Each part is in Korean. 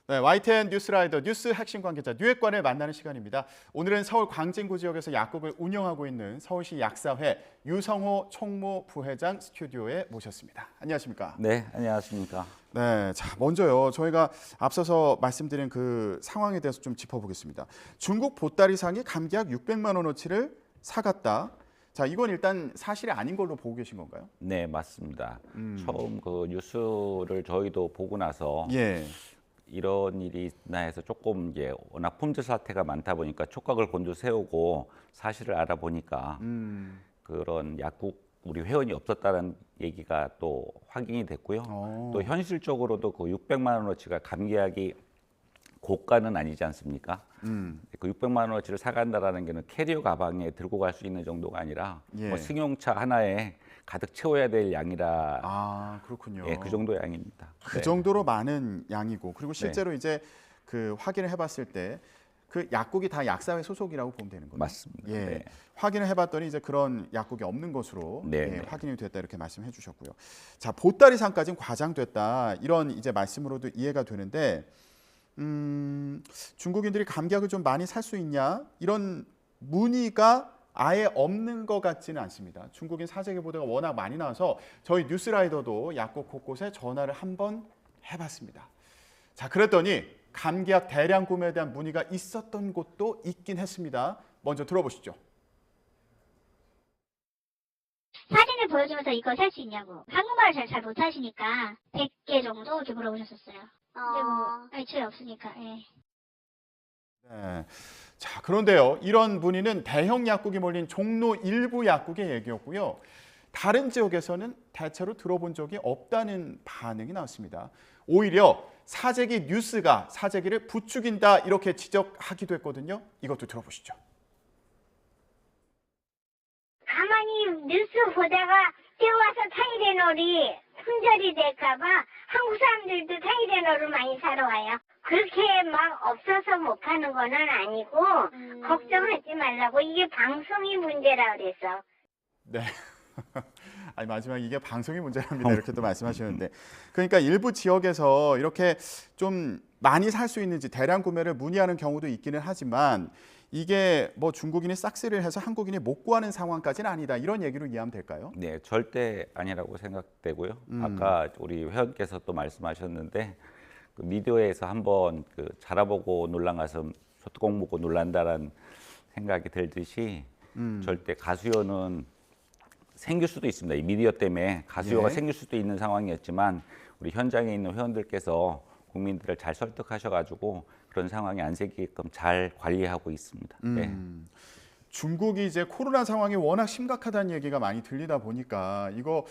네, YTN 뉴스라이더 뉴스 핵심 관계자 뉴액관을 만나는 시간입니다. 오늘은 서울 광진구 지역에서 약국을 운영하고 있는 서울시 약사회 유성호 총무 부회장 스튜디오에 모셨습니다. 안녕하십니까? 네, 안녕하십니까. 네, 자 먼저요. 저희가 앞서서 말씀드린 그 상황에 대해서 좀 짚어보겠습니다. 중국 보따리상이 감기약 600만 원어치를 사갔다. 자, 이건 일단 사실이 아닌 걸로 보고 계신 건가요? 네, 맞습니다. 처음 그 뉴스를 저희도 보고 나서 예. 이런 일이 있나 해서 조금 이제 워낙 품질 사태가 많다 보니까 촉각을 곤두세우고 사실을 알아보니까 그런 약국 우리 회원이 없었다는 얘기가 또 확인이 됐고요. 또 현실적으로도 그 600만 원어치가 감기약이 고가는 아니지 않습니까? 그 600만 원어치를 사간다라는 게는 캐리어 가방에 들고 갈 수 있는 정도가 아니라 예. 뭐 승용차 하나에 가득 채워야 될 양이라 아, 그렇군요. 예, 그 정도 양입니다. 그 네. 정도로 많은 양이고, 그리고 실제로 이제 그 확인을 해봤을 때 그 약국이 다 약사회 소속이라고 보면 되는 거예요. 맞습니다. 예, 네. 확인을 해봤더니 이제 그런 약국이 없는 것으로 네, 예, 네. 확인이 됐다 이렇게 말씀해 주셨고요. 자, 보따리상까지는 과장됐다 이런 이제 말씀으로도 이해가 되는데, 중국인들이 감기약을 좀 많이 살 수 있냐 이런 문의가 아예 없는 것 같지는 않습니다. 중국인 사재기 보도가 워낙 많이 나와서 저희 뉴스라이더도 약국 곳곳에 전화를 한번 해봤습니다. 자, 그랬더니 감기약 대량 구매에 대한 문의가 있었던 곳도 있긴 했습니다. 먼저 들어보시죠. 사진을 보여주면서 이거 살 수 있냐고. 한국말을 잘 못하시니까 100개 정도 이렇게 물어보셨었어요. 근데 뭐 애초에 없으니까. 예. 네. 자, 그런데요. 이런 문의는 대형 약국이 몰린 종로 일부 약국의 얘기였고요. 다른 지역에서는 대체로 들어본 적이 없다는 반응이 나왔습니다. 오히려 사재기 뉴스가 사재기를 부추긴다 이렇게 지적하기도 했거든요. 이것도 들어보시죠. 가만히 뉴스 보다가 뛰어와서 타이레놀이 품절이 될까봐 한국 사람들도 타이레놀을 많이 사러 와요. 그렇게 막 없어서 못 파는 거는 아니고 걱정하지 말라고. 이게 방송이 문제라 그래서. 네. 아니 마지막 이게 방송이 문제랍니다. 이렇게 또 말씀하시는데, 그러니까 일부 지역에서 이렇게 좀 많이 살 수 있는지 대량 구매를 문의하는 경우도 있기는 하지만 이게 뭐 중국인이 싹쓸이를 해서 한국인이 못 구하는 상황까지는 아니다 이런 얘기로 이해하면 될까요? 네, 절대 아니라고 생각되고요. 아까 우리 회원께서 또 말씀하셨는데 그 미디어에서 한번 그 자라보고 놀란 가슴 소뚜껑 보고 놀란다라는 생각이 들듯이 절대 가수요는 생길 수도 있습니다. 이 미디어 때문에 가수요가 예. 생길 수도 있는 상황이었지만 우리 현장에 있는 회원들께서 국민들을 잘 설득하셔가지고 그런 상황이 안 생기게끔 잘 관리하고 있습니다. 네. 중국이 이제 코로나 상황이 워낙 심각하다는 얘기가 많이 들리다 보니까 이거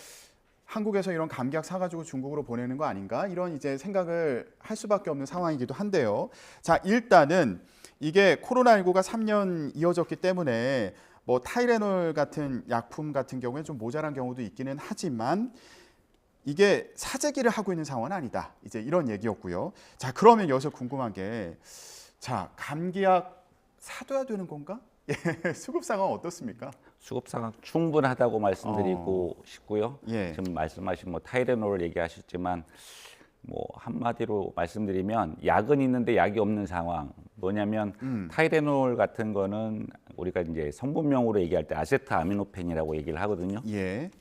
한국에서 이런 감기약 사가지고 중국으로 보내는 거 아닌가 이런 이제 생각을 할 수밖에 없는 상황이기도 한데요. 자, 일단은 이게 코로나19가 3년 이어졌기 때문에 뭐 타이레놀 같은 약품 같은 경우에 좀 모자란 경우도 있기는 하지만 이게 사재기를 하고 있는 상황은 아니다. 이제 이런 얘기였고요. 자, 그러면 여기서 궁금한 게, 자, 감기약 사둬야 되는 건가? 예, 수급 상황 어떻습니까? 수급 상황 충분하다고 말씀드리고 싶고요. 예. 지금 말씀하신 뭐 타이레놀을 얘기하셨지만 뭐 한마디로 말씀드리면 약은 있는데 약이 없는 상황. 뭐냐면 타이레놀 같은 거는 우리가 이제 성분명으로 얘기할 때 아세트아미노펜이라고 얘기를 하거든요. 예.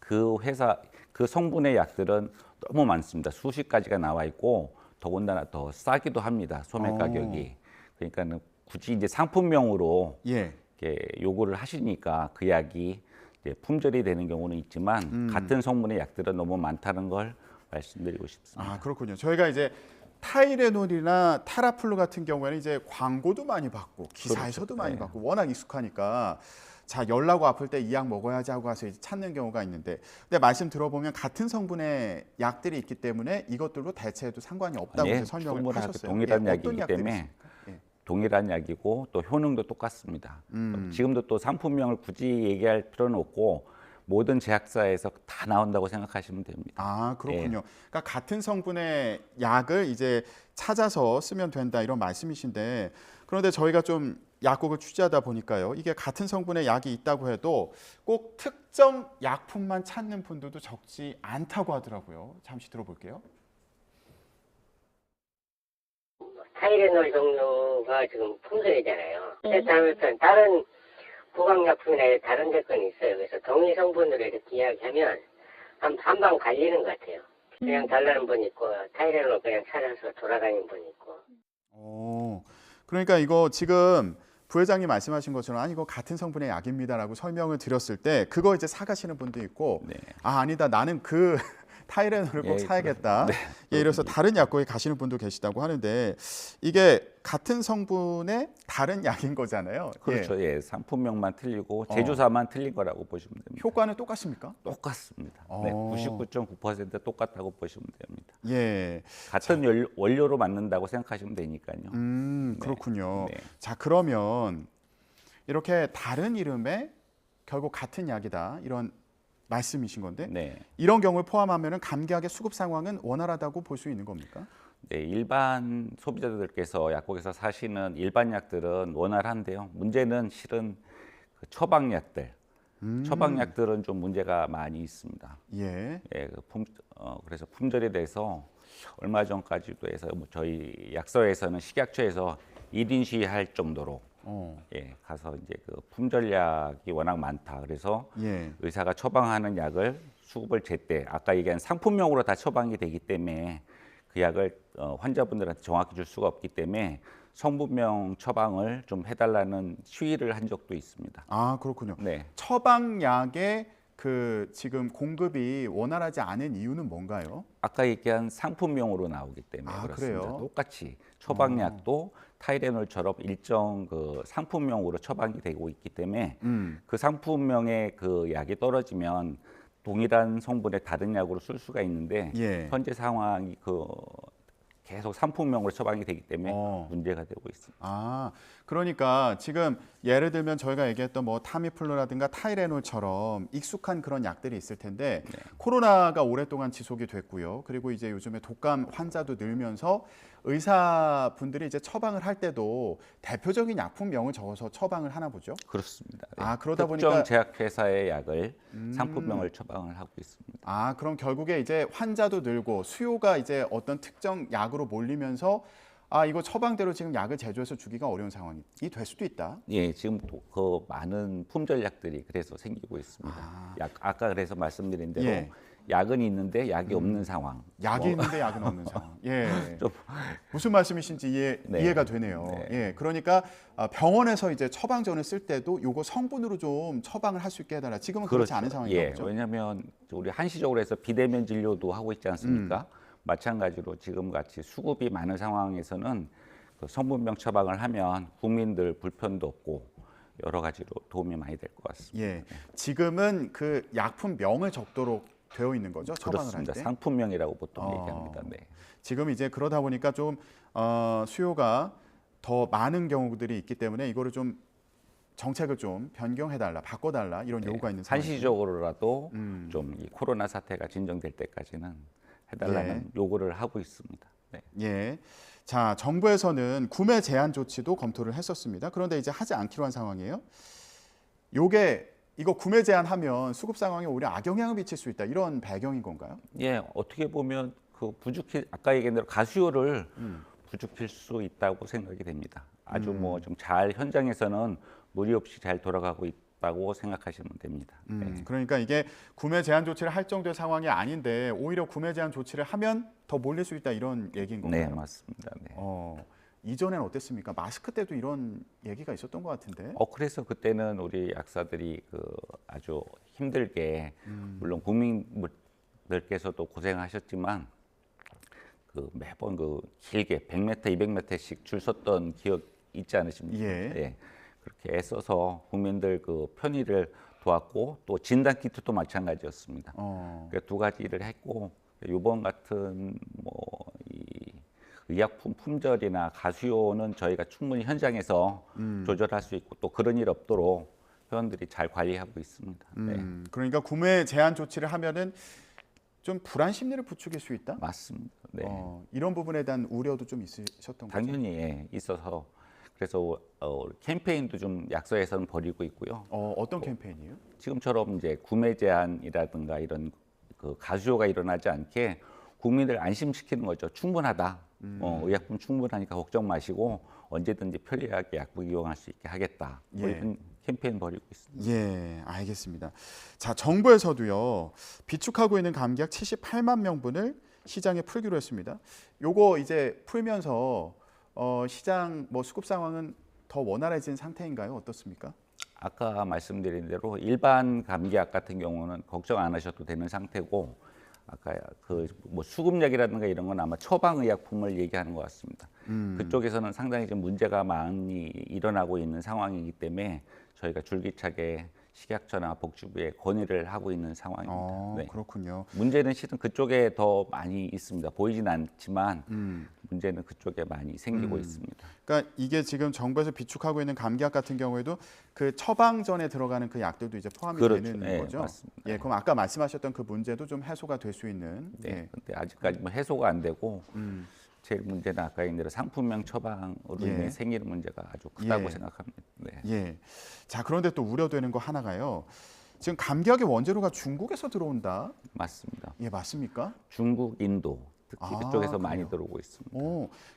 그 회사 그 성분의 약들은 너무 많습니다. 수십 가지가 나와 있고 더군다나 더 싸기도 합니다. 소매 가격이. 그러니까는 굳이 이제 상품명으로 예. 이렇게 요구를 하시니까 그 약이 이제 품절이 되는 경우는 있지만 같은 성분의 약들은 너무 많다는 걸 말씀드리고 싶습니다. 아, 그렇군요. 저희가 이제 타이레놀이나 타라플루 같은 경우에는 이제 광고도 많이 받고 기사에서도 그렇죠. 많이 네. 받고 워낙 익숙하니까 자, 열나고 아플 때 이 약 먹어야지 하고 가서 이제 찾는 경우가 있는데, 근데 말씀 들어보면 같은 성분의 약들이 있기 때문에 이것들로 대체해도 상관이 없다고 예, 이제 설명을 충분하게 하셨어요. 동일한 예, 어떤 약이기 약들이 때문에 있습니까? 예. 동일한 약이고 또 효능도 똑같습니다. 지금도 또 상품명을 굳이 얘기할 필요는 없고 모든 제약사에서 다 나온다고 생각하시면 됩니다. 아, 그렇군요. 그러니까 같은 성분의 약을 이제 찾아서 쓰면 된다 이런 말씀이신데, 그런데 저희가 좀 약국을 취재하다 보니까요, 이게 같은 성분의 약이 있다고 해도 꼭 특정 약품만 찾는 분들도 적지 않다고 하더라고요. 잠시 들어볼게요. 타이레놀 종류가 지금 품절이잖아요. 그렇다면 다른 구강약품이나 다른 데건 있어요. 그래서 동일 성분으로 이렇게 이야기하면 한방 갈리는 것 같아요. 그냥 달라는 분 있고 타이레놀 그냥 찾아서 돌아다니는 분 있고. 그러니까 이거 지금 부회장님 말씀하신 것처럼 아니 이거 같은 성분의 약입니다라고 설명을 드렸을 때 그거 이제 사가시는 분도 있고 네. 아니다 나는 그 타이레놀을 꼭 예, 사야겠다. 네. 예, 이래서 다른 약국에 가시는 분도 계시다고 하는데 이게 같은 성분의 다른 약인 거잖아요. 그렇죠. 예, 상품명만 틀리고 제조사만 틀린 거라고 보시면 됩니다. 효과는 똑같습니까? 똑같습니다. 네, 어. 99.9% 똑같다고 보시면 됩니다. 예. 같은 원료로 만든다고 생각하시면 되니까요. 그렇군요. 네. 자, 그러면 이렇게 다른 이름의 결국 같은 약이다. 이런 말씀이신 건데 네. 이런 경우를 포함하면 감기약의 수급 상황은 원활하다고 볼 수 있는 겁니까? 네, 일반 소비자들께서 약국에서 사시는 일반 약들은 원활한데요. 문제는 실은 그 처방약들. 처방약들은 좀 문제가 많이 있습니다. 예. 예, 그래서 품절에 대해서 얼마 전까지도 해서 뭐 저희 약서에서는 식약처에서 1인 시위할 정도로 예, 가서 이제 그 품절약이 워낙 많다. 그래서 예. 의사가 처방하는 약을 수급을 제때 아까 얘기한 상품명으로 다 처방이 되기 때문에 그 약을 환자분들한테 정확히 줄 수가 없기 때문에 성분명 처방을 좀 해달라는 시위를 한 적도 있습니다. 아, 그렇군요. 네. 처방약의 그 지금 공급이 원활하지 않은 이유는 뭔가요? 아까 얘기한 상품명으로 나오기 때문에 아, 그렇습니다. 그래요? 똑같이 처방약도 타이레놀처럼 일정 그 상품명으로 처방이 되고 있기 때문에 그 상품명의 그 약이 떨어지면 동일한 성분의 다른 약으로 쓸 수가 있는데 예. 현재 상황이 그 계속 상품명으로 처방이 되기 때문에 문제가 되고 있습니다. 아, 그러니까 지금 예를 들면 저희가 얘기했던 뭐 타미플루라든가 타이레놀처럼 익숙한 그런 약들이 있을 텐데 코로나가 오랫동안 지속이 됐고요. 그리고 이제 요즘에 독감 환자도 늘면서 의사분들이 이제 처방을 할 때도 대표적인 약품명을 적어서 처방을 하나 보죠. 그렇습니다. 네. 아, 그러다 특정 보니까 제약회사의 약을 상품명을 처방을 하고 있습니다. 아, 그럼 결국에 이제 환자도 늘고 수요가 이제 어떤 특정 약으로 몰리면서 아, 이거 처방대로 지금 약을 제조해서 주기가 어려운 상황이 될 수도 있다. 예, 지금 그 많은 품절 약들이 그래서 생기고 있습니다. 아까 그래서 말씀드린 대로 예. 약은 있는데 약이 없는 상황. 약이 있는데 약은 없는 상황. 예. 무슨 말씀이신지 이해가 되네요. 네. 예. 그러니까 병원에서 이제 처방전을 쓸 때도 요거 성분으로 좀 처방을 할 수 있게 해달라. 지금은 그렇지 않은 상황인가 예, 보죠. 왜냐하면 우리 한시적으로 해서 비대면 진료도 하고 있지 않습니까? 마찬가지로 지금 같이 수급이 많은 상황에서는 그 성분명 처방을 하면 국민들 불편도 없고 여러 가지로 도움이 많이 될 것 같습니다. 예. 지금은 그 약품명을 적도록 되어 있는 거죠. 처방을 할 그렇습니다. 때. 상품명이라고 보통 얘기합니다. 네. 지금 이제 그러다 보니까 좀 수요가 더 많은 경우들이 있기 때문에 이거를 좀 정책을 좀 변경해달라, 바꿔달라 이런 요구가 있는 상황이죠. 한시적으로라도 좀 이 코로나 사태가 진정될 때까지는 해달라는 요구를 하고 있습니다. 네. 예. 자, 정부에서는 구매 제한 조치도 검토를 했었습니다. 그런데 이제 하지 않기로 한 상황이에요. 이거 구매 제한하면 수급 상황에 오히려 악영향을 미칠 수 있다. 이런 배경인 건가요? 예, 어떻게 보면 그 아까 얘기한 대로 가수요를 부족할 수 있다고 생각이 됩니다. 아주 뭐 좀 잘 현장에서는 무리 없이 잘 돌아가고 있다고 생각하시면 됩니다. 네. 그러니까 이게 구매 제한 조치를 할 정도의 상황이 아닌데 오히려 구매 제한 조치를 하면 더 몰릴 수 있다 이런 얘기인 건가요? 네, 맞습니다. 네. 이전엔 어땠습니까? 마스크 때도 이런 얘기가 있었던 것 같은데. 그래서 그때는 우리 약사들이 그 아주 힘들게 물론 국민들께서도 고생하셨지만 그 매번 그 길게 100m, 200m씩 줄 섰던 기억 있지 않으십니까? 예. 그렇게 애써서 국민들 그 편의를 도왔고 또 진단 키트도 마찬가지였습니다. 그 두 가지 일을 했고 이번 같은 이 의약품 품절이나 가수요는 저희가 충분히 현장에서 조절할 수 있고 또 그런 일 없도록 회원들이 잘 관리하고 있습니다. 네. 그러니까 구매 제한 조치를 하면은 좀 불안 심리를 부추길 수 있다? 맞습니다. 네. 이런 부분에 대한 우려도 좀 있으셨던 거죠? 당연히 있어서 그래서 캠페인도 좀 약소에서는 벌이고 있고요. 어떤 캠페인이에요? 지금처럼 이제 구매 제한이라든가 이런 그 가수요가 일어나지 않게 국민들 안심시키는 거죠. 충분하다. 의약품 충분하니까 걱정 마시고 언제든지 편리하게 약국 이용할 수 있게 하겠다. 뭐 예. 이런 캠페인 벌이고 있습니다. 예, 알겠습니다. 자, 정부에서도요. 비축하고 있는 감기약 78만 명분을 시장에 풀기로 했습니다. 요거 이제 풀면서 시장 뭐 수급 상황은 더 원활해진 상태인가요? 어떻습니까? 아까 말씀드린 대로 일반 감기약 같은 경우는 걱정 안 하셔도 되는 상태고 아까 그 뭐 수급약이라든가 이런 건 아마 처방의약품을 얘기하는 것 같습니다. 그쪽에서는 상당히 좀 문제가 많이 일어나고 있는 상황이기 때문에 저희가 줄기차게 식약처나 복지부에 건의를 하고 있는 상황입니다. 네. 그렇군요. 문제는 실은 그쪽에 더 많이 있습니다. 보이진 않지만 문제는 그쪽에 많이 생기고 있습니다. 그러니까 이게 지금 정부에서 비축하고 있는 감기약 같은 경우에도 그 처방전에 들어가는 그 약들도 이제 포함이 그렇죠. 되는 네, 거죠. 맞습니다. 예, 그럼 아까 말씀하셨던 그 문제도 좀 해소가 될 수 있는. 네. 예. 근데 아직까지 뭐 해소가 안 되고 제일 문제는 아까 얘기한 대로 상품명 처방으로 예. 인해 생기는 문제가 아주 크다고 예. 생각합니다. 네. 예. 자, 그런데 또 우려되는 거 하나가요. 지금 감기약의 원재료가 중국에서 들어온다. 맞습니다. 예, 맞습니까? 중국, 인도 특히 아, 그쪽에서 많이 그래요? 들어오고 있습니다.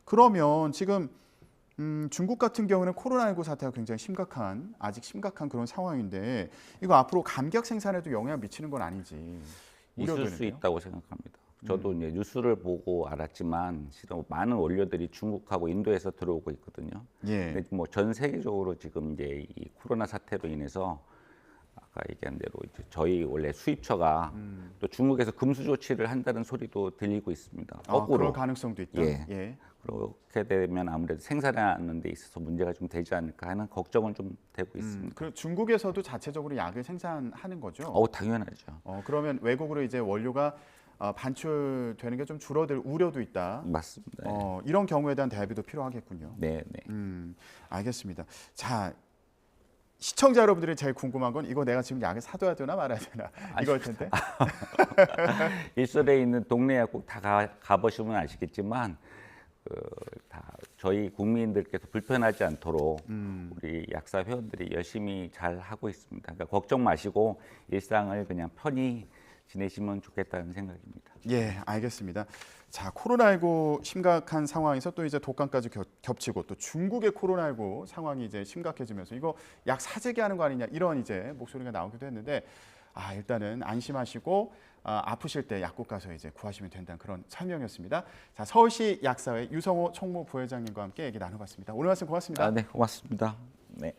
그러면 지금 중국 같은 경우는 코로나19 사태가 굉장히 아직 심각한 그런 상황인데 이거 앞으로 감기약 생산에도 영향을 미치는 건 아닌지 있을 수 우려되는데요. 있다고 생각합니다. 저도 이제 뉴스를 보고 알았지만 실은 많은 원료들이 중국하고 인도에서 들어오고 있거든요. 예. 근데 뭐 전 세계적으로 지금 이제 이 코로나 사태로 인해서 아까 얘기한 대로 이제 저희 원래 수입처가 또 중국에서 금수 조치를 한다는 소리도 들리고 있습니다. 아, 거꾸로 그럴 가능성도 있다. 예. 예. 그렇게 되면 아무래도 생산하는 데 있어서 문제가 좀 되지 않을까 하는 걱정은 좀 되고 있습니다. 그 중국에서도 자체적으로 약을 생산하는 거죠. 당연하죠. 그러면 외국으로 이제 원료가 반출되는 게 좀 줄어들 우려도 있다. 맞습니다. 이런 경우에 대한 대비도 필요하겠군요. 네, 네. 알겠습니다. 자, 시청자 여러분들이 제일 궁금한 건 이거 내가 지금 약을 사둬야 되나 말아야 되나 이걸 텐데. 일선에 있는 동네 약국 다 가보시면 아시겠지만 다 저희 국민들께서 불편하지 않도록 우리 약사 회원들이 열심히 잘 하고 있습니다. 그러니까 걱정 마시고 일상을 그냥 편히 지내시면 좋겠다는 생각입니다. 예, 알겠습니다. 자, 코로나19 심각한 상황에서 또 이제 독감까지 겹치고 또 중국의 코로나19 상황이 이제 심각해지면서 이거 약 사재기 하는 거 아니냐 이런 이제 목소리가 나오기도 했는데 일단은 안심하시고 아프실 때 약국 가서 이제 구하시면 된다는 그런 설명이었습니다. 자, 서울시 약사회 유성호 총무부회장님과 함께 얘기 나눠봤습니다. 오늘 말씀 고맙습니다. 네, 고맙습니다.